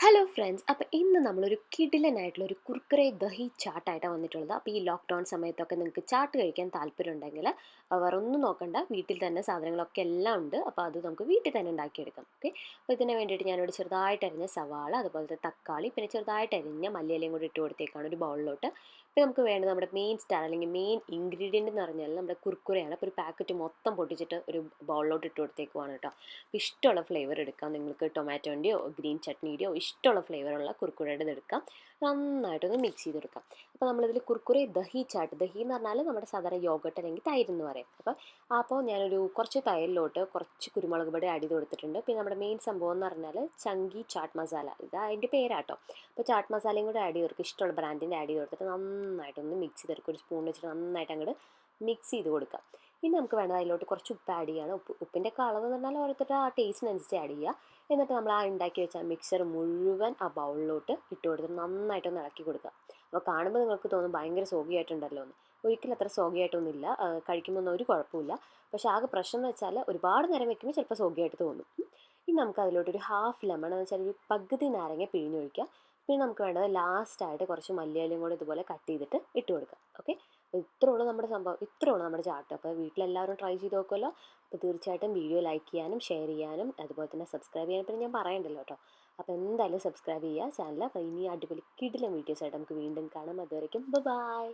Hello friends, അപ്പോൾ ഇന്ന് നമ്മളൊരു കിടിലനായിട്ടുള്ള ഒരു കുർക്കുറെ ദഹി ചാട്ടായിട്ടാണ് വന്നിട്ടുള്ളത്. അപ്പോൾ ഈ ലോക്ക്ഡൗൺ സമയത്തൊക്കെ നിങ്ങൾക്ക് ചാട്ട് കഴിക്കാൻ താല്പര്യമുണ്ടെങ്കിൽ വേറെ ഒന്നും നോക്കണ്ട, വീട്ടിൽ തന്നെ സാധനങ്ങളൊക്കെ എല്ലാം ഉണ്ട്. അപ്പോൾ അത് നമുക്ക് വീട്ടിൽ തന്നെ ഉണ്ടാക്കിയെടുക്കാം. ഓക്കെ, അപ്പോൾ ഇതിന് വേണ്ടിയിട്ട് ഞാനിവിടെ ചെറുതായിട്ട് അരിഞ്ഞ സവാള, അതുപോലത്തെ തക്കാളി, പിന്നെ ചെറുതായിട്ട് അരിഞ്ഞ മല്ലിയിലയും കൂടി ഇട്ട് കൊടുത്തേക്കാണ് ഒരു ബൗളിലോട്ട്. ഇപ്പോൾ നമുക്ക് വേണ്ടത് നമ്മുടെ മെയിൻ സ്റ്റാർ അല്ലെങ്കിൽ മെയിൻ ഇൻഗ്രീഡിയൻ്റ് എന്ന് പറഞ്ഞാൽ നമ്മുടെ കുർക്കുറയാണ്. അപ്പോൾ ഒരു പാക്കറ്റ് മൊത്തം പൊട്ടിച്ചിട്ട് ഒരു ബൗളിലോട്ട് ഇട്ട് കൊടുത്തേക്കുവാണ് കേട്ടോ. അപ്പോൾ ഇഷ്ടമുള്ള ഫ്ലേവർ എടുക്കാം നിങ്ങൾക്ക്. ടൊമാറ്റോൻ്റെയോ ഗ്രീൻ ചട്നിയുടെയോ ഇഷ്ടമുള്ള ഫ്ലേവറുള്ള കുർക്കുറയുടെ എടുക്കാം. നന്നായിട്ടൊന്ന് മിക്സ് ചെയ്തെടുക്കാം. അപ്പോൾ നമ്മളിതിൽ കുർക്കുറെ ദഹി ചാട്ട്, ദഹി എന്ന് പറഞ്ഞാൽ നമ്മുടെ സാധാരണ യോഗട്ട് അല്ലെങ്കിൽ തൈര് എന്ന് പറയും. അപ്പോൾ ഞാനൊരു കുറച്ച് തൈരിലോട്ട് കുറച്ച് കുരുമുളക് പൊടി ആഡ് ചെയ്ത് കൊടുത്തിട്ടുണ്ട്. പിന്നെ നമ്മുടെ മെയിൻ സംഭവം എന്ന് പറഞ്ഞാൽ ചങ്കി ചാട്ട് മസാല, ഇത് അതിൻ്റെ പേരാട്ടോ. അപ്പോൾ ചാട്ട് മസാലയും കൂടെ ആഡ് ചെയ്ത് കൊടുക്കുക, ഇഷ്ടമുള്ള ബ്രാൻഡിൻ്റെ ആഡ് ചെയ്ത് കൊടുത്തിട്ട് നന്നായിട്ടൊന്ന് മിക്സ് ചെയ്തെടുക്കുക. ഒരു സ്പൂൺ വെച്ചിട്ട് നന്നായിട്ട് അങ്ങോട്ട് മിക്സ് ചെയ്ത് കൊടുക്കാം. ഇനി നമുക്ക് വേണ്ടത് അതിലോട്ട് കുറച്ച് ഉപ്പ് ആഡ് ചെയ്യണം. ഉപ്പിൻ്റെ ഒക്കെ അളവ് എന്ന് പറഞ്ഞാൽ ഓരോരുത്തരുടെ ആ ടേസ്റ്റിനനുസരിച്ച് ആഡ് ചെയ്യുക. എന്നിട്ട് നമ്മൾ ആ ഉണ്ടാക്കി വെച്ച മിക്സർ മുഴുവൻ ആ ബൗളിലോട്ട് ഇട്ട് കൊടുത്തിട്ട് നന്നായിട്ടൊന്ന് ഇളക്കി കൊടുക്കുക. അപ്പോൾ കാണുമ്പോൾ നിങ്ങൾക്ക് തോന്നും ഭയങ്കര സോഗിയായിട്ടുണ്ടല്ലോ എന്ന്. ഒരിക്കലും അത്ര സോഗിയായിട്ടൊന്നുമില്ല, കഴിക്കുമ്പോൾ ഒരു കുഴപ്പമില്ല. പക്ഷേ ആകെ പ്രശ്നം എന്ന് വെച്ചാൽ ഒരുപാട് നേരം വെക്കുമ്പോൾ ചിലപ്പോൾ സോഗിയായിട്ട് തോന്നും. ഇനി നമുക്ക് അതിലോട്ടൊരു ഹാഫ് ലെമൺ എന്ന് വെച്ചാൽ ഒരു പകുതി നാരങ്ങ പിഴിഞ്ഞൊഴിക്കുക. പിന്നെ നമുക്ക് വേണ്ടത് ലാസ്റ്റായിട്ട് കുറച്ച് മല്ലിയിലയും കൂടെ ഇതുപോലെ കട്ട് ചെയ്തിട്ട് ഇട്ട് കൊടുക്കുക. ഓക്കെ, ഇത്രേ ഉള്ളൂ നമ്മുടെ സംഭവം, ഇത്രേ ഉള്ളൂ നമ്മുടെ ചാട്ട്. അപ്പോൾ വീട്ടിലെല്ലാവരും ട്രൈ ചെയ്ത് നോക്കുമല്ലോ. അപ്പോൾ തീർച്ചയായിട്ടും വീഡിയോ ലൈക്ക് ചെയ്യാനും ഷെയർ ചെയ്യാനും അതുപോലെ തന്നെ സബ്സ്ക്രൈബ് ചെയ്യാനും പിന്നെ ഞാൻ പറയണ്ടല്ലോ കേട്ടോ. അപ്പോൾ എന്തായാലും സബ്സ്ക്രൈബ് ചെയ്യുക ചാനൽ. അപ്പോൾ ഇനി അടിപൊളി കിടിലൻ വീഡിയോസായിട്ട് നമുക്ക് വീണ്ടും കാണാം. അതുവരയ്ക്കും ബൈ.